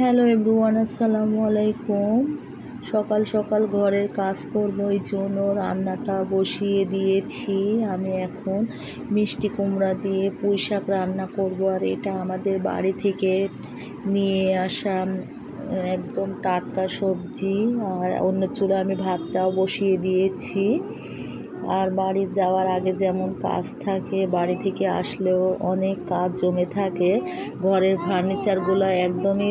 Hello everyone, আসসালামু আলাইকুম। সকাল সকাল ঘরের কাজ করব, এই জন্য রান্নাটা বসিয়ে দিয়েছি। আমি এখন মিষ্টি কুমড়া দিয়ে পুঁই শাক রান্না করব। আর এটা আমাদের বাড়ি থেকে নিয়ে আসা একদম টাটকা সবজি। আর অন্য চুলায় আমি ভাতটাও বসিয়ে দিয়েছি। আর বাড়ি যাওয়ার আগে যেমন কাজ থাকে, বাড়ি থেকে আসলেও অনেক কাজ জমে থাকে। ঘরের ফার্নিচারগুলো একদমই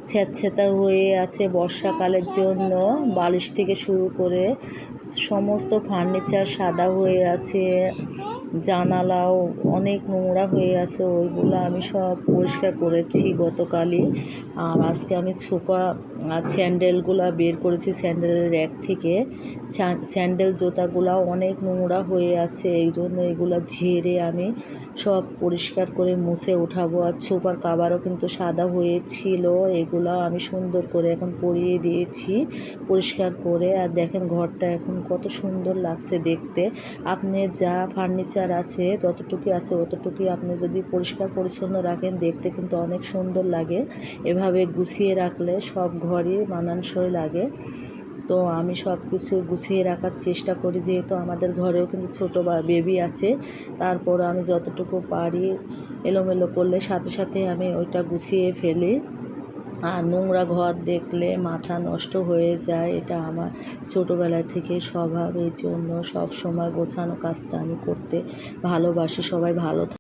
ছেঁতছেঁতা হয়ে আছে বর্ষাকালের জন্য। বালিশ থেকে শুরু করে সমস্ত ফার্নিচার সাদা হয়ে আছে, জানালাও অনেক নোংরা হয়ে আছে। ওইগুলো আমি সব পরিষ্কার করেছি গতকালই। আর আজকে আমি সোফা স্যান্ডেলগুলো বের করেছি স্যান্ডেলের র্যাক থেকে। স্যান্ডেল জুতাগুলো অনেক নোংরা হয়ে আছে, এই জন্য এগুলো ঝেড়ে আমি সব পরিষ্কার করে মুছে উঠাবো। আর সোফার কাভারও কিন্তু সাদা হয়েছিল, এগুলো আমি সুন্দর করে এখন পরিয়ে দিয়েছি পরিষ্কার করে। আর দেখেন ঘরটা এখন কত সুন্দর লাগছে দেখতে। আপনি যা ফার্নিচার আছে, যতটুকু আছে অতটুকুই আপনি যদি পরিষ্কার পরিচ্ছন্ন রাখেন, দেখতে কিন্তু অনেক সুন্দর লাগে। এভাবে গুছিয়ে রাখলে সব ঘরই মানানসই লাগে। তো আমি সব কিছু গুছিয়ে রাখার চেষ্টা করি, যেহেতু আমাদের ঘরেও কিন্তু ছোটো বা বেবি আছে। তারপর আমি যতটুকু পারি এলোমেলো করলে সাথে সাথে আমি ওইটা গুছিয়ে ফেলি। আর নোংরা ঘর দেখলে মাথা নষ্ট হয়ে যায়, এটা আমার ছোটোবেলা থেকে স্বভাব। এই জন্য সব সময় গোছানো কাজটা আমি করতে ভালোবাসি। সবাই ভালো